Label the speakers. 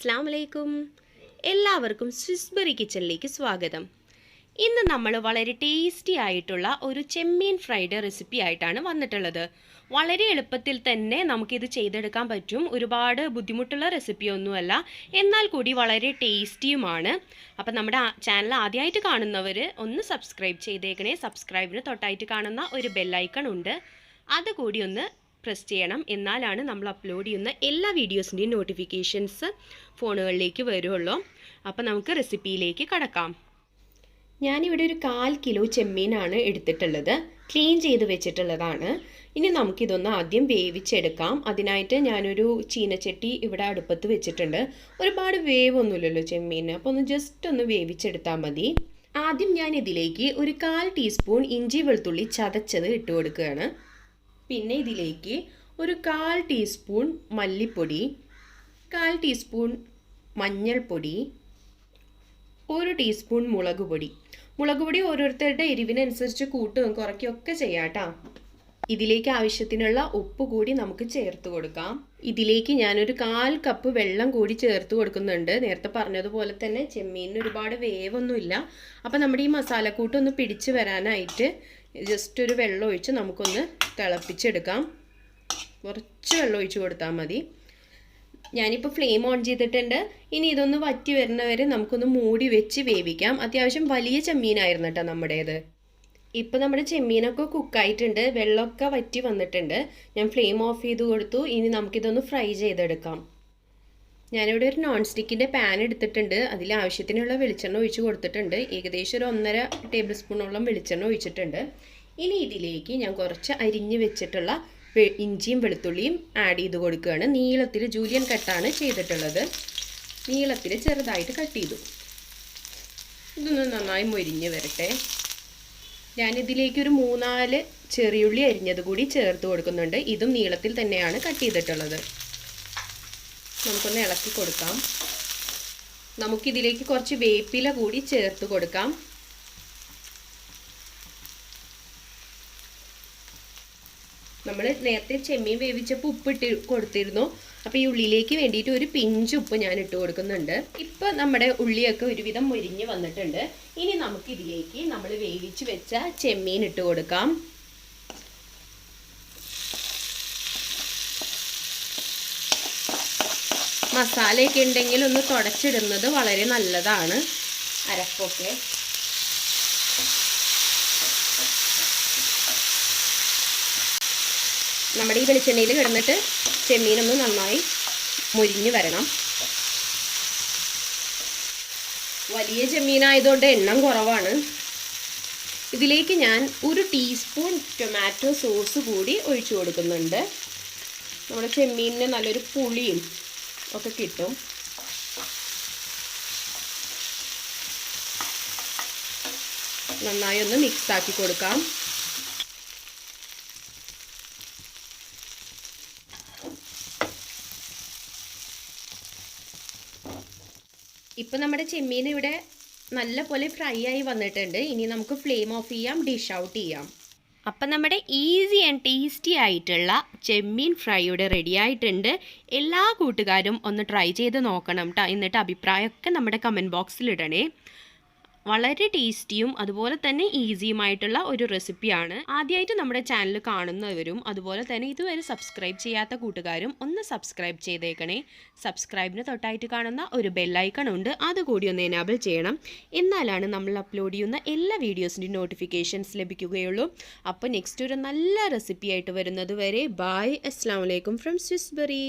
Speaker 1: അസ്സലാമു അലൈക്കും. എല്ലാവർക്കും സ്വിസ്ബെറി കിച്ചണിലേക്ക് സ്വാഗതം. ഇന്ന് നമ്മൾ വളരെ ടേസ്റ്റി ആയിട്ടുള്ള ഒരു ചെമ്മീൻ ഫ്രൈഡ് റെസിപ്പി ആയിട്ടാണ് വന്നിട്ടുള്ളത്. വളരെ എളുപ്പത്തിൽ തന്നെ നമുക്കിത് ചെയ്തെടുക്കാൻ പറ്റും. ഒരുപാട് ബുദ്ധിമുട്ടുള്ള റെസിപ്പിയൊന്നുമല്ല, എന്നാൽ കൂടി വളരെ ടേസ്റ്റിയുമാണ്. അപ്പം നമ്മുടെ ചാനൽ ആദ്യമായിട്ട് കാണുന്നവർ ഒന്ന് സബ്സ്ക്രൈബ് ചെയ്തേക്കണേ. സബ്സ്ക്രൈബിന് തൊട്ടായിട്ട് കാണുന്ന ഒരു ബെല്ലൈക്കൺ ഉണ്ട്, അതുകൂടി ഒന്ന് പ്രസ് ചെയ്യണം. എന്നാലാണ് നമ്മൾ അപ്ലോഡ് ചെയ്യുന്ന എല്ലാ വീഡിയോസിൻ്റെയും നോട്ടിഫിക്കേഷൻസ് ഫോണുകളിലേക്ക് വരുള്ളൂ. അപ്പോൾ നമുക്ക് റെസിപ്പിയിലേക്ക് കടക്കാം. ഞാനിവിടെ ഒരു 1/4 കിലോ ചെമ്മീനാണ് എടുത്തിട്ടുള്ളത്. ക്ലീൻ ചെയ്ത് വെച്ചിട്ടുള്ളതാണ്. ഇനി നമുക്കിതൊന്ന് ആദ്യം വേവിച്ചെടുക്കാം. അതിനായിട്ട് ഞാനൊരു ചീനച്ചട്ടി ഇവിടെ അടുപ്പത്ത് വെച്ചിട്ടുണ്ട്. ഒരുപാട് വേവൊന്നുമില്ലല്ലോ ചെമ്മീന്, അപ്പോൾ ഒന്ന് ജസ്റ്റ് ഒന്ന് വേവിച്ചെടുത്താൽ മതി. ആദ്യം ഞാൻ ഇതിലേക്ക് ഒരു 1/4 ടീസ്പൂൺ ഇഞ്ചി വെളുത്തുള്ളി ചതച്ചത് ഇട്ട് കൊടുക്കുകയാണ്. പിന്നെ ഇതിലേക്ക് ഒരു 1/4 ടീസ്പൂൺ മല്ലിപ്പൊടി, 1/4 ടീസ്പൂൺ മഞ്ഞൾപ്പൊടി, 1 ടീസ്പൂൺ മുളക് പൊടി. മുളക് പൊടി ഓരോരുത്തരുടെ എരിവിനനുസരിച്ച് കൂട്ടുകയും കുറയ്ക്കുകയൊക്കെ ചെയ്യാം കേട്ടോ. ഇതിലേക്ക് ആവശ്യത്തിനുള്ള ഉപ്പ് കൂടി നമുക്ക് ചേർത്ത് കൊടുക്കാം. ഇതിലേക്ക് ഞാനൊരു 1/4 കപ്പ് വെള്ളം കൂടി ചേർത്ത് കൊടുക്കുന്നുണ്ട്. നേരത്തെ പറഞ്ഞതുപോലെ തന്നെ ചെമ്മീനിന് ഒരുപാട് വേവൊന്നുമില്ല. അപ്പം നമ്മുടെ ഈ മസാലക്കൂട്ട് ഒന്ന് പിടിച്ച് വരാനായിട്ട് ജസ്റ്റ് ഒരു വെള്ളം ഒഴിച്ച് നമുക്കൊന്ന് തിളപ്പിച്ചെടുക്കാം. കുറച്ച് വെള്ളം ഒഴിച്ച് കൊടുത്താൽ മതി. ഞാനിപ്പോൾ ഫ്ലെയിം ഓൺ ചെയ്തിട്ടുണ്ട്. ഇനി ഇതൊന്ന് വറ്റി വരുന്നവരെ നമുക്കൊന്ന് മൂടി വെച്ച് വേവിക്കാം. അത്യാവശ്യം വലിയ ചെമ്മീനായിരുന്നു കേട്ടോ നമ്മുടേത്. ഇപ്പോൾ നമ്മുടെ ചെമ്മീനൊക്കെ കുക്കായിട്ടുണ്ട്, വെള്ളമൊക്കെ വറ്റി വന്നിട്ടുണ്ട്. ഞാൻ ഫ്ലെയിം ഓഫ് ചെയ്ത് കൊടുത്തു. ഇനി നമുക്കിതൊന്ന് ഫ്രൈ ചെയ്തെടുക്കാം. ഞാനിവിടെ ഒരു നോൺ സ്റ്റിക്കിൻ്റെ പാൻ എടുത്തിട്ടുണ്ട്. അതിൽ ആവശ്യത്തിനുള്ള വെളിച്ചെണ്ണ ഒഴിച്ച് കൊടുത്തിട്ടുണ്ട്. ഏകദേശം ഒരു 1.5 ടേബിൾ സ്പൂണോളം വെളിച്ചെണ്ണ ഒഴിച്ചിട്ടുണ്ട്. ഇനി ഇതിലേക്ക് ഞാൻ കുറച്ച് അരിഞ്ഞ് വെച്ചിട്ടുള്ള ഇഞ്ചിയും വെളുത്തുള്ളിയും ആഡ് ചെയ്ത് കൊടുക്കുകയാണ്. നീളത്തിൽ ജൂലിയൻ കട്ടാണ് ചെയ്തിട്ടുള്ളത്. നീളത്തിൽ ചെറുതായിട്ട് കട്ട് ചെയ്തു. ഇതൊന്ന് നന്നായി മൊരിഞ്ഞ് വരട്ടെ. ഞാനിതിലേക്ക് ഒരു 3-4 ചെറിയുള്ളി അരിഞ്ഞത് കൂടി ചേർത്ത് കൊടുക്കുന്നുണ്ട്. ഇതും നീളത്തിൽ തന്നെയാണ് കട്ട് ചെയ്തിട്ടുള്ളത്. നമുക്കൊന്ന് ഇളക്കി കൊടുക്കാം. നമുക്കിതിലേക്ക് കുറച്ച് വേപ്പില കൂടി ചേർത്ത് കൊടുക്കാം. നമ്മൾ നേരത്തെ ചെമ്മീൻ വേവിച്ചപ്പോൾ ഉപ്പിട്ട് കൊടുത്തിരുന്നു. അപ്പോൾ ഈ ഉള്ളിലേക്ക് വേണ്ടിയിട്ട് ഒരു പിഞ്ച് ഉപ്പ് ഞാൻ ഇട്ട് കൊടുക്കുന്നുണ്ട്. ഇപ്പോൾ നമ്മുടെ ഉള്ളിയൊക്കെ ഒരുവിധം മൊരിഞ്ഞ് വന്നിട്ടുണ്ട്. ഇനി നമുക്കിതിലേക്ക് നമ്മൾ വേവിച്ച് വെച്ച ചെമ്മീൻ ഇട്ട് കൊടുക്കാം. മസാലയൊക്കെ ഉണ്ടെങ്കിൽ ഒന്ന് തുടച്ചിടുന്നത് വളരെ നല്ലതാണ്. അരപ്പൊക്കെ നമ്മുടെ ഈ വെളിച്ചെണ്ണയിൽ കിടന്നിട്ട് ചെമ്മീനൊന്ന് നന്നായി മൊരിഞ്ഞ് വരണം. വലിയ ചെമ്മീനായതുകൊണ്ട് എണ്ണം കുറവാണ്. ഇതിലേക്ക് ഞാൻ 1 ടീസ്പൂൺ ടൊമാറ്റോ സോസ് കൂടി ഒഴിച്ചു കൊടുക്കുന്നുണ്ട്. നമ്മുടെ ചെമ്മീനിന് നല്ലൊരു പുളിയും ഒക്കെ കിട്ടും. നന്നായി ഒന്ന് മിക്സ് ആക്കി കൊടുക്കാം. ഇപ്പം നമ്മുടെ ചെമ്മീൻ ഇവിടെ നല്ല പോലെ ഫ്രൈ ആയി വന്നിട്ടുണ്ട്. ഇനി നമുക്ക് ഫ്ലെയിം ഓഫ് ചെയ്യാം, ഡിഷ് ഔട്ട് ചെയ്യാം. അപ്പം നമ്മുടെ ഈസി ആൻഡ് ടേസ്റ്റി ആയിട്ടുള്ള ചെമ്മീൻ ഫ്രൈ ഇവിടെ റെഡി ആയിട്ടുണ്ട്. എല്ലാ കൂട്ടുകാരും ഒന്ന് ട്രൈ ചെയ്ത് നോക്കണം കേട്ടോ. എന്നിട്ട് അഭിപ്രായമൊക്കെ നമ്മുടെ കമൻറ്റ് ബോക്സിൽ ഇടണേ. വളരെ ടേസ്റ്റിയും അതുപോലെ തന്നെ ഈസിയുമായിട്ടുള്ള ഒരു റെസിപ്പിയാണ്. ആദ്യമായിട്ട് നമ്മുടെ ചാനൽ കാണുന്നവരും അതുപോലെ തന്നെ ഇതുവരെ സബ്സ്ക്രൈബ് ചെയ്യാത്ത കൂട്ടുകാരും ഒന്ന് സബ്സ്ക്രൈബ് ചെയ്തേക്കണേ. സബ്സ്ക്രൈബിന് തൊട്ടായിട്ട് കാണുന്ന ഒരു ബെല്ലൈക്കൺ ഉണ്ട്, അതുകൂടി ഒന്ന് എനാബിൾ ചെയ്യണം. എന്നാലാണ് നമ്മൾ അപ്ലോഡ് ചെയ്യുന്ന എല്ലാ വീഡിയോസിൻ്റെയും നോട്ടിഫിക്കേഷൻസ് ലഭിക്കുകയുള്ളൂ. അപ്പോൾ നെക്സ്റ്റ് ഒരു നല്ല റെസിപ്പി ആയിട്ട് വരുന്നത് വരെ ബൈ. അസ്സലാമു അലൈക്കും ഫ്രം സ്വിസ്ബെറി.